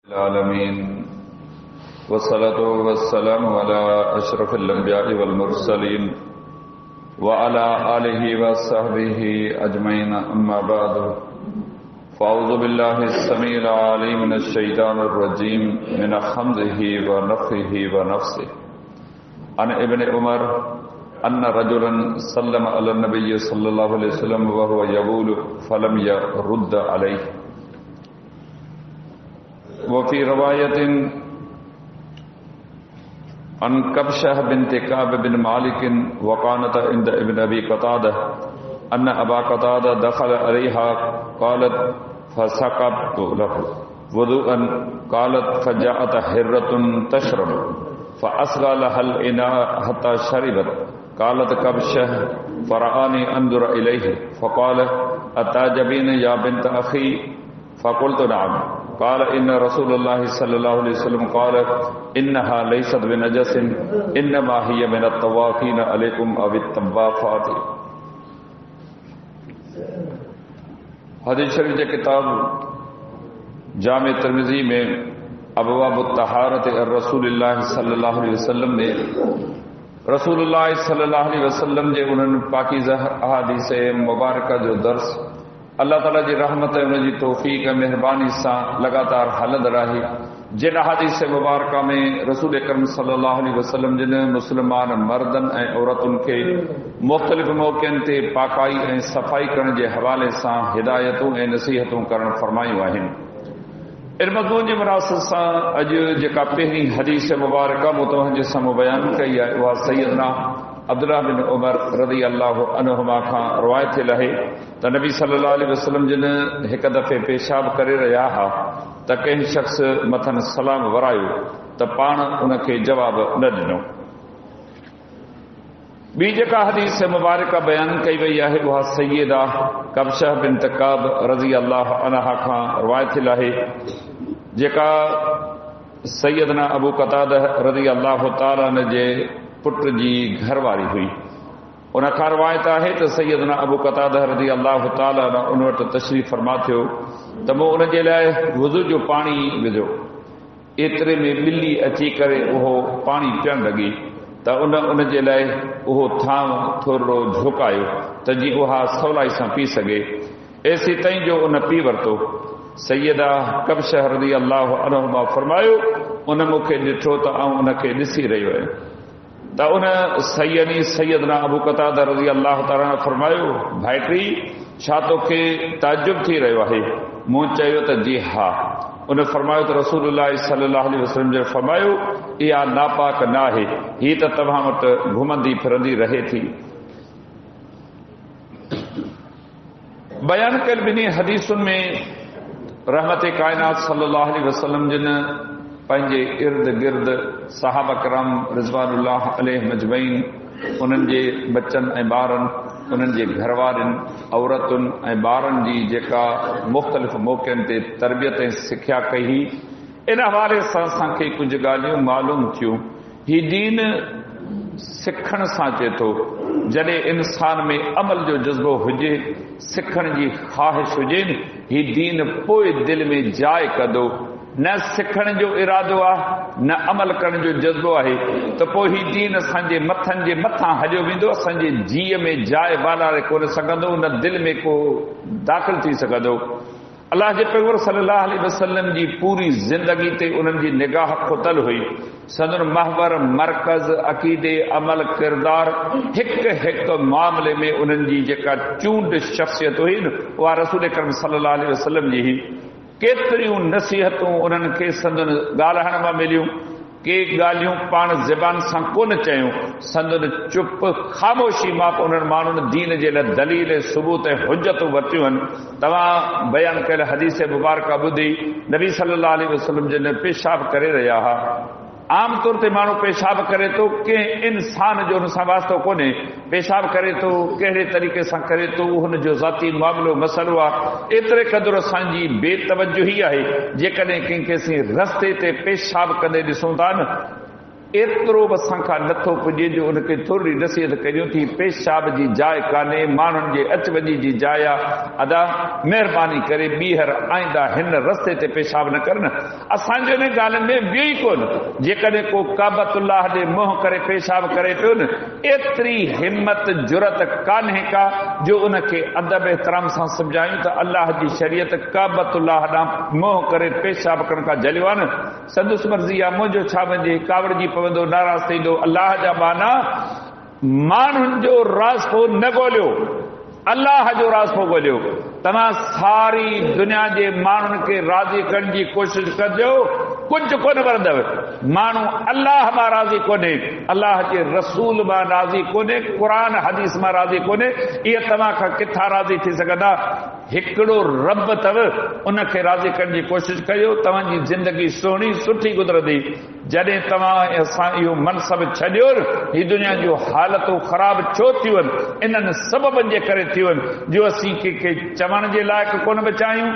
العالمين والصلاة والسلام على أشرف الأنبياء والمرسلين وعلى آله وصحبه أجمعين أما بعد فأعوذ بالله السميع العليم من الشيطان الرجيم من حمزه ونفخه ونفسه عن ابن عمر أن رجلا سلم على النبي صلى الله عليه وسلم وهو يبول فلم يرد عليه. وفي رواية عن كبشة بنت كعب بن مالك وقانت عند ابن أبي قتادة أن أبا قتادة دخل عليها قالت فسقبت له وضوءا قالت فجاءت هرة تشرب فأسقى لها الإناء حتى شربت قالت كبشة فرآني أنظر إليه فقال أتعجبين يا بنت أخي فقلت نعم قال إن رسول الله صلى الله عليه وسلم قال إنها ليست بنجس إنما هي من الطوافين عليكم أو الطوافات. हदीस शरीफ की किताब जामे तिरमिज़ी में अबवाब तहारत रसूलुल्लाह सल्लल्लाहु अलैहि वसल्लम में रसूलुल्लाह सल्लल्लाहु अलैहि वसल्लम जे उन्हनि पाकीज़ा अहादीस मुबारक जो दर्स अल्लाह ताला जी रहमत उन जी तौफीक मेहरबानी सां लगातार हलंद रही। जिन हदीस मुबारक में रसूल अकरम सल्लल्लाहु अलैहि वसल्लम जिन मुस्लमान मर्दन ऐं औरतुनि खे मुख़्तलिफ़ मौक़नि ते पाकाई ऐं सफ़ाई करण जे हवाले सां हिदायतूं ऐं नसीहतूं करण फरमायूं आहिनि। इन मज़मून जे मुनासिब सां अॼु जेका पहिरीं हदीस मुबारक मूं तव्हांजे साम्हूं बयानु कई आहे उहा सैयदना अब्दुल्लाह बिन उमर रज़ी अल्लाहु अन्हुमा खां रिवायत थियल आहे त नबी सल्लल्लाहु अलैहि वसल्लम जिन हिकु दफ़े पेशाब करे रहिया हुआ त कंहिं शख़्स मथनि सलाम वरायो त पाण उनखे जवाब न ॾिनो। ॿी जेका हदीस मुबारक बयान कई वई आहे उहा सैयदा कबशह बिन्त काब रज़ी अल्लाहु अन्हा खां रिवायत थियल आहे जेका सैयदना अबू कतादा रज़ी अल्लाहु ताला जे पुट जी घरवारी हुई। उन खां रिवायत आहे त सैयदना अबू कतादा रज़ी अल्लाहु ताला उन वटि तशरीफ़ फरमा थियो त मूं उन जे लाइ वुज़ू जो पाणी विधो। एतिरे में ॿिली अची करे उहो पाणी पीअण लॻी त उन जे लाइ उहो थांव थोरो झुकायो त जीअं उहा सवलाई सां पी सघे। एसी ताईं जो उन पी वरितो। सैयदा कबशह रज़ी अल्लाहु अन्हुमा फरमायो उन मूंखे ॾिठो त आउं उनखे ॾिसी रहियो आहियां त उन सैयदना अबू कतादा रज़ी अल्लाहु ताला फरमायो भाइटी छा तोखे ताजुब थी रहियो आहे? मूं चयो त जी हा। उन फरमायो त रसूलुल्लाह सल्लल्लाहु अलैहि वसल्लम जो फरमायो इहा नापाक न आहे, हीअ त तव्हां वटि घुमंदी फिरंदी रहे थी। बयान कयल ॿिन्ही हदीसुनि में रहमत कायनात सल्लल्लाहु अलैहि वसल्लम जिन पंहिंजे इर्द गिर्द सहाबा किराम रिज़वानुल्लाह अलैहिम अजमईन उन्हनि जे बच्चनि ऐं ॿारनि उन्हनि जे घरवारनि औरतुनि ऐं ॿारनि जी जेका मुख़्तलिफ़ मौक़नि ते तरबियत ऐं सिख्या कई हुई इन हवाले सां असांखे कुझु ॻाल्हियूं मालूम थियूं। हीउ दीन सिखण सां अचे थो। जॾहिं इंसान में अमल जो जज़्बो हुजे सिखण जी ख़्वाहिश हुजे हीउ दीन पोइ दिलि में जाइ कंदो। न सिखण जो इरादो आहे न अमल करण जो जज़्बो आहे त पोइ हीउ दीन असांजे मथनि जे मथां हलियो वेंदो, असांजे जीअ में जाइ वालारे कोन सघंदो, न दिलि में को दाख़िल थी सघंदो। अलाह जे पैगंबर सल्लल्लाहु अलैहि वसल्लम जी पूरी ज़िंदगी ते उन्हनि जी निगाह खुतल हुई। संदन महवर मरकज़ अक़ीदे अमल किरदार हिकु हिकु मामले में उन्हनि जी जेका चूंड शख़्सियत हुई न उहा रसूल अकरम सल्लल्लाहु अलैहि वसल्लम जी हुई। केतिरियूं नसीहतूं उन्हनि खे संदन ॻाल्हाइण मां मिलियूं। के ॻाल्हियूं पाण ज़बान सां कोन चयूं, संदन चुप ख़ामोशी मां उन्हनि माण्हुनि दीन जे लाइ दलील सबूत ऐं हुजतूं वरितियूं आहिनि। तव्हां बयानु कयल हदीस मुबारक ॿुधी नबी सल्लल्लाहु अलैहि वसल्लम जिन पेशाब करे रहिया हुआ। आम तौर ते माण्हू पेशाब करे थो, कंहिं इंसान जो हुन सां वास्तो कोन्हे। पेशाब करे थो कहिड़े तरीक़े सां करे थो हुनजो ज़ाती मामिलो मसइलो आहे। एतिरे क़दुरु असांजी बेतवजुही आहे जेकॾहिं कंहिंखे असीं रस्ते ते पेशाब कंदे ॾिसूं था न एतिरो बि असां खां नथो पुॼे जो उनखे थोरी नसीहत कयूं थी पेशाब जी जाइ कान्हे माण्हुनि जे अच वञी जी जाइ आहे अदा महिरबानी करे ॿीहर आईंदा हिन रस्ते ते पेशाब न करनि असांजो इन ॻाल्हि में ॿियो ई कोन जेकॾहिं को काबतुल्लाह ॾे मुंहुं करे पेशाब करे पियो न एतिरी हिमत जुरत कान्हे का जो उनखे अदब एहतराम सां सम्झायूं त अल्लाह जी शरीयत काबतुल्लाह ॾांहुं मुंहुं करे पेशाब करण खां झलियो आहे न संदुसि मर्ज़ी आहे मुंहिंजो छा वञे कावड़जी पवंदो नाराज़ थींदो अल्लाह जा बाना माण्हुनि जो रास्तो न ॻोल्हियो अल्लाह जो रास्तो ॻोल्हियो तव्हां सारी दुनिया जे माण्हुनि खे राज़ी करण जी कोशिशि कजो कुझु कोन वरदव माण्हू अल्लाह मां राज़ी कोन्हे अल्लाह जे रसूल मां राज़ी कोन्हे क़ुर हदीस मां राज़ी कोन्हे इहे तव्हां खां किथां राज़ी थी सघंदा हिकिड़ो रब अथव उनखे राज़ी करण जी कोशिशि कयो तव्हांजी ज़िंदगी सुहिणी सुठी गुज़रंदी जॾहिं तव्हां असां इहो मनसब छॾियो ही दुनिया जूं हालतूं ख़राब छो थियूं आहिनि इन्हनि सबबनि जे करे थियूं आहिनि जो असीं कंहिंखे चवण जे लाइक़ु कोन बचायूं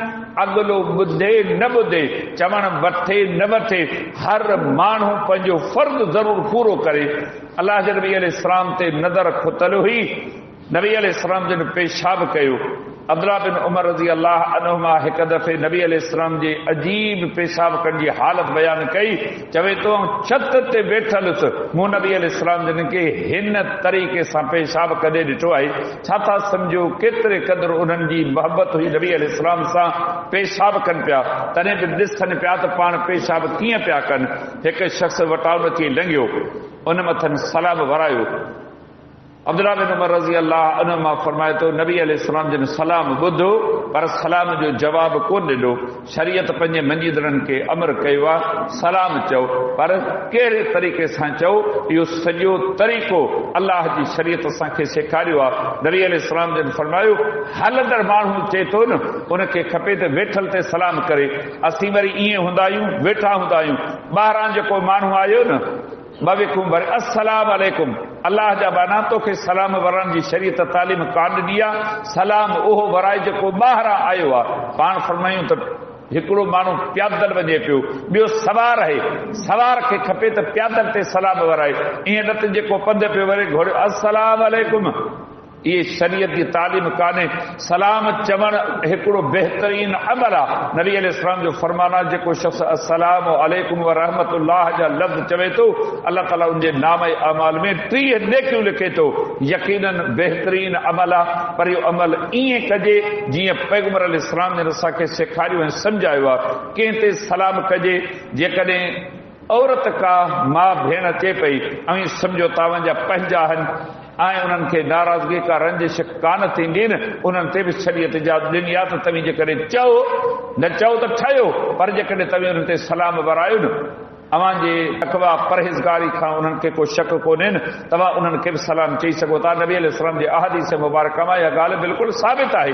अॻिलो ॿुधे न ॿुधे चवण वठे न वठे हर माण्हू पंहिंजो फर्ज़ ज़रूरु पूरो करे अल्लाह जे नबी अलैहिस्सलाम ते नज़र खुतल हुई नबी अलैहिस्सलाम जिन पेशाब कयो अब्दुल्लाह बिन उमर रज़ी अल्लाह अन्हुमा हिकु दफ़े नबी अलैहिस्सलाम जे अजीब पेशाब करण जी हालत बयान कई चवे तो छत ते वेठल मूं नबी अलैहिस्सलाम जिन खे हिन तरीक़े सां पेशाब कॾहिं ॾिठो आहे छा था सम्झो केतिरे क़दुरु उन्हनि जी मोहबत हुई नबी अलैहिस्सलाम सां पेशाब कनि पिया तॾहिं बि ॾिसनि पिया त पाण पेशाब कीअं पिया कनि हिकु शख़्स वटां थी लंघियो उन मथनि सलाम वरायो अब्दुल्लाह बिन उमर रज़ी अल्लाह अन्हु मां फरमाए थो नबी अलैहिस्सलाम जिन सलाम ॿुधो पर सलाम जो जवाबु कोन ॾिनो शरीयत पंहिंजे मंजीदड़नि खे अमर कयो आहे सलाम चओ पर कहिड़े तरीक़े सां चओ इहो सॼो तरीक़ो अल्लाह जी शरीयत असांखे सेखारियो आहे नबी अलैहिस्सलाम जिन फरमायो हलंदड़ माण्हू चए थो न उनखे खपे त वेठल ते सलाम करे असीं वरी ईअं हूंदा आहियूं वेठा हूंदा आहियूं ॿाहिरां जेको माण्हू आयो न अस्सलाम वालेकुम अल्लाह जा बाना तोखे सलाम वरण जी शरीयत तालीम कान ॾी आहे सलाम उहो वराए जेको ॿाहिरां आयो आहे पाण फरमायूं त हिकिड़ो माण्हू प्यादल वञे पियो ॿियो सवार आहे सवार खे खपे त प्यादल ते सलाम वराए ईअं न त जेको पंधु पियो वरे घोड़े अस्सलाम वालेकुम इहे शरीयत जी तालीम कान्हे सलाम चवण हिकिड़ो बहितरीन अमल आहे नबी अलैहिस्सलाम जो फरमान आहे जेको शख़्स अस्सलाम अलैकुम व रहमतुल्लाह जा लफ़्ज़ चवे थो अल्लाह ताला उनजे नाम ऐं अमाल में 30 नेकियूं लिखे थो यकीनन बहितरीन अमल आहे पर इहो अमल ईअं कजे जीअं पैगंबर अलैहिस्सलाम ने असांखे सेखारियो ऐं सम्झायो आहे कंहिं ते सलाम कजे जेकॾहिं औरत का मां भेण अचे पई ऐं सम्झो तव्हांजा पंहिंजा आहिनि ऐं उन्हनि खे नाराज़गी का रंजिश कान थींदी न उन्हनि ते बि शरीयत इजाज़त ॾिनी आहे त तव्हीं जेकॾहिं चओ न चओ त ठहियो पर जेकॾहिं तव्हीं उन्हनि ते सलाम वरायो न अव्हांजे तक़वा परहेज़गारी खां उन्हनि खे को शक कोन्हे न तव्हां उन्हनि खे बि सलाम चई सघो था नबी अलैहिस्सलाम जे अहादीस मुबारक मां इहा ॻाल्हि बिल्कुलु साबित आहे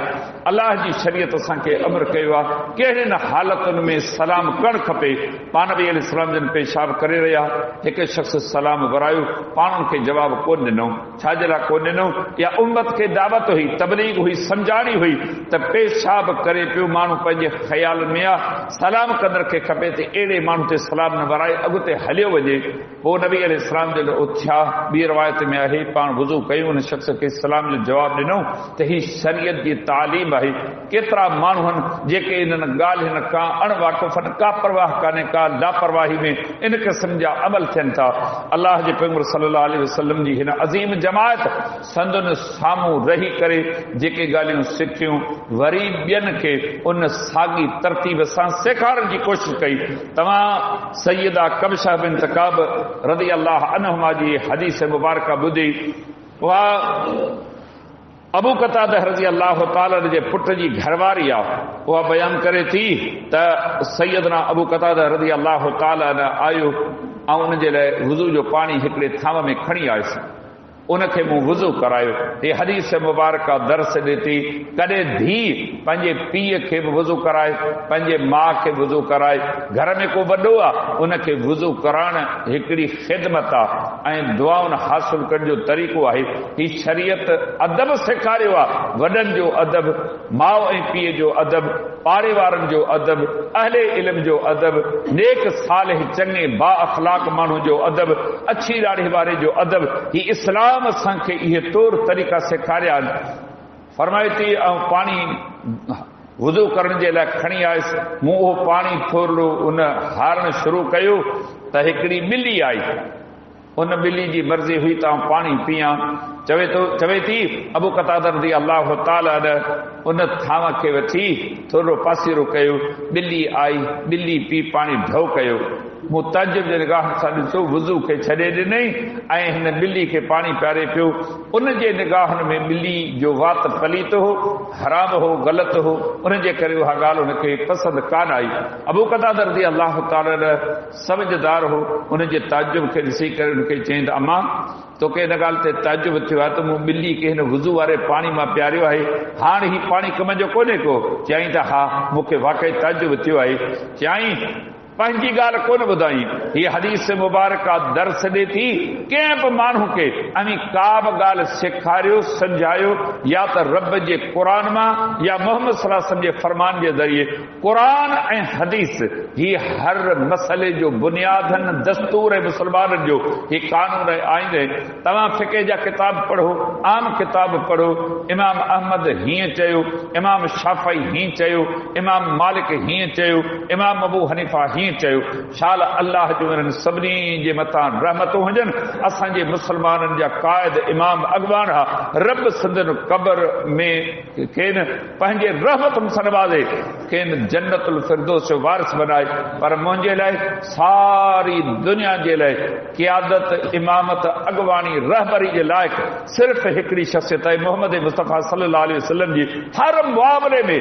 अल्लाह जी शरीयत असांखे अमर कयो आहे कहिड़े न हालतुनि में सलाम करणु खपे पाण नबी अलैहिस्सलाम जन पेशाब करे रहिया हिकु शख़्स सलाम वरायो पाण खे जवाबु कोन ॾिनो छाजे लाइ कोन ॾिनो या उम्मत खे दावत हुई तबलीग हुई सम्झाणी हुई त पेशाब करे पियो माण्हू पंहिंजे ख़्याल में आहे सलाम कंदड़ खे खपे त अहिड़े माण्हू ते सलाम न वराए अॻिते हलियो वञे पोइ नबी अलैहिस्सलाम जो उथिया ॿी रिवायत में आहे पाण वुज़ू कयूं उन शख़्स खे सलाम जो जवाबु ॾिनो त ही शरीयत जी तालीम आहे केतिरा माण्हू आहिनि जेके इन्हनि ॻाल्हियुनि खां अणवाक़ुफ़ आहिनि का परवाह कान्हे का लापरवाही में इन क़िस्म जा अमल थियनि था अल्लाह जे पैगंबर सल्लल्लाहु अलैहि वसल्लम जी हिन अज़ीम जमायत संदुनि साम्हूं रही करे जेके ॻाल्हियूं सिखियूं वरी ॿियनि खे उन साॻी तरतीब सां सेखारण जी कोशिशि कई तव्हां सैयदा कबशा बिन तकाब रज़ी अल्लाह अन्हुमा जी हदीस मुबारक ॿुधी उहा अबू कतादा रज़ी अल्लाह ताला जे पुट जी घरवारी आहे उहा बयान करे थी त सैयदना अबू कतादा रज़ी अल्लाह ताला आयो ऐं उनजे लाइ वुज़ू जो पाणी हिकिड़े थाम में खणी आयुसि उनखे मूं वुज़ू करायो हे हदीस मुबारक दर्स ॾे थी कॾहिं धीउ पंहिंजे पीउ खे बि वुज़ू कराए पंहिंजे माउ खे वुज़ू कराए घर में को वॾो आहे उनखे वुज़ू कराइण हिकिड़ी ख़िदमत आहे ऐं दुआउनि हासिल करण जो तरीक़ो आहे ही शरीयत अदब सेखारियो आहे वॾनि जो अदब माउ ऐं पीउ जो अदब पाड़े वारनि जो अदब, अहले इल्म जो अदब, नेक सालिह चङे बा अखलाक माण्हू जो अदब, अछी दाढ़ी वारे जो अदब, ही इस्लाम असांखे इहे तौर तरीक़ा सेखारिया आहिनि। फरमाए थी ऐं पाणी वुज़ू करण जे लाइ खणी आयुसि, मूं उहो पाणी थोरो उन हारण शुरू कयो त हिकिड़ी ॿिली आई। उन ॿिली जी मर्ज़ी हुई त पाणी पीआं। चवे थी अबू क़तादा रज़ी अल्लाह ताला उन थांव खे वठी थोरो पासीरो कयो, ॿिली आई, ॿिली पी पाणी ढो कयो। मूं ताजुब जे निगाह सां ॾिसो, वुज़ू खे छॾे ॾिनई ऐं हिन ॿिली खे पाणी पियारे पियो। उन जे निगाहनि में ॿिली जो वात पलीत हो, हराम हो, ग़लति हो, उनजे करे उहा ॻाल्हि हुनखे पसंदि कान आई। अबू क़तादा रज़ी अल्लाह ताला समझदार हो, उनजे ताजुब खे ॾिसी करे उनखे चयईं त अम्मा तोखे हिन ॻाल्हि ते ताजुब थियो आहे त मूं ॿिली खे हिन वुज़ू वारे पाणी मां पियारियो आहे, हाणे ही पाणी कम जो कोन्हे को? चयईं त हा, मूंखे वाक़ई ताजुब थियो आहे। चयईं पंहिंजी ॻाल्हि कोन ॿुधाई। हीअ हदीस मुबारका दर्स ॾे थी कंहिं बि माण्हू खे अमी का बि ॻाल्हि सेखारियो सम्झायो, या त रब जे क़ुरान मां या मोहम्मद सल्लल्लाहु अलैहि वसल्लम जे फरमान जे ज़रिए। क़ुरान ऐं हदीस ही हर मसइले जो बुनियादनि, दस्तूर ऐं मुसलमाननि जो ही कानून ऐं आईन आहे। तव्हां फ़िक़ह जा किताब पढ़ो, आम किताब पढ़ो, इमाम अहमद हीअं चयो, इमाम शाफ़ी हीअं चयो, इमाम मालिक हीअं चयो, इमाम अबू हनीफ़ा हीअं चयो। शाल अल्लाह जो इन्हनि सभिनी जे मथां रहमतूं हुजनि। असांजे मुसलमाननि जा क़ाइद इमाम अॻवान हा, रब सिंधनि क़बर में खेनि पंहिंजे रहमतुनि सां नवाज़े, खेनि जन्नतुल फिरदौस जो वारिस बनाए। पर मुंहिंजे लाइ, सारी दुनिया जे लाइ क़ियादत, इमामत, अॻवानी, रहबरी जे लाइक़ सिर्फ़ हिकिड़ी शख़्सियत आहे, मोहम्मद मुस्तफ़ा सल्लल्लाहु अलैहि वसल्लम जी। हर मामले में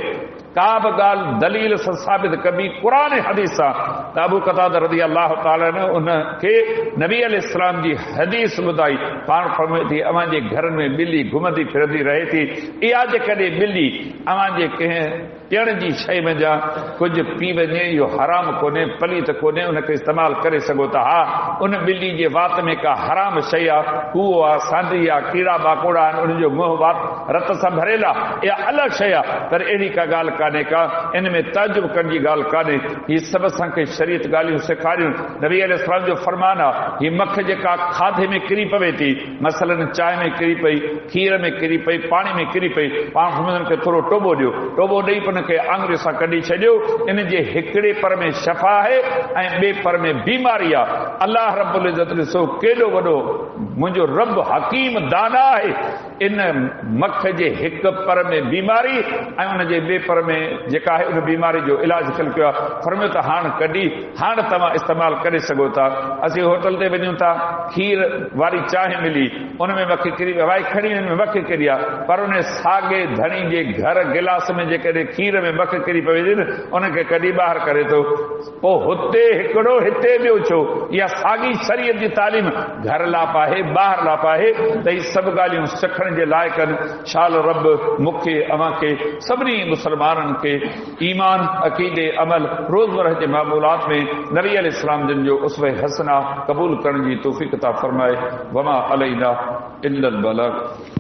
का बि ॻाल्हि दलील सां साबित कबी क़ुरान हदीस सां, त अबू क़तादा रज़ी अल्लाह ताला ने उनखे नबी अलैहिस्सलाम जी हदीस ॿुधाई। पाण फरमाए थी अव्हां जे घरनि में ॿिली घुमंदी फिरंदी रहे थी, इहा जेकॾहिं ॿिली अव्हां जे कंहिं ॾियण जी शइ में जा कुझु पी वञे, इहो हराम कोन्हे, पलीत कोन्हे, उनखे इस्तेमालु करे सघो था। हा, उन ॿिली जे वात में का हराम शइ आहे, कूओ आहे, सांढी आहे, कीड़ा माकोड़ा आहिनि, उनजो मुंहुं वात रत सां भरियल आहे, इहा अलॻि शइ आहे। पर अहिड़ी का ॻाल्हि कान्हे का, इन में ताजुब करण जी ॻाल्हि कान्हे। हीअ सभु असांखे शरीयत ॻाल्हियूं सेखारियूं। नबी अलैहिस्सलाम जो फरमान आहे, हीअ मख जेका खाधे में किरी पवे थी, मसलन चांहि में किरी पई, खीर में किरी पई, पाणी में किरी पई, पाण हुननि खे थोरो टोबो ॾियो, टोबो ॾेई हुन खे आङुरी सां कढी छॾियो। इन जे हिकिड़े पर में शफ़ा आहे ऐं ॿिए पर में बीमारी आहे। अल्लाह रब्बुल इज़्ज़त ॾिसो केॾो वॾो मुंहिंजो रब हकीम दाना आहे। इन मख जे हिकु पर में बीमारी ऐं उन जे ॿिए पर में जेका आहे उन बीमारी जो इलाज कल कयो आहे। फरमायो त हाणे कढी, हाणे तव्हां इस्तेमालु करे सघो था। असीं होटल ते वञूं था, खीर वारी चांहि मिली, उन में मख किरी, वाई खणी हुन में मख किरी आहे, पर उन साॻे धणी जे घर गिलास में जेकॾहिं खीर में मख किरी पवे थी, उनखे कढी ॿाहिरि करे थो, पोइ हुते हिकिड़ो हिते ॿियो छो? इहा साॻी शरीयत जी तालीम घर लाइ आहे, ॿाहिरि लाइ आहे। त हीअ सभु ॻाल्हियूं सिखण जे लाइक़ आहिनि। शाल रब मूंखे, अव्हां खे, सभिनी मुसलमाननि खे ईमान, अक़ीदे, अमल, रोज़मरह जे मामूलात में नबी अलैहिस्सलाम जिन जो उसवे हसना क़बूल करण जी तौफ़ीक़ अता फ़रमाए। वमा अलैना इल्लल बलाग।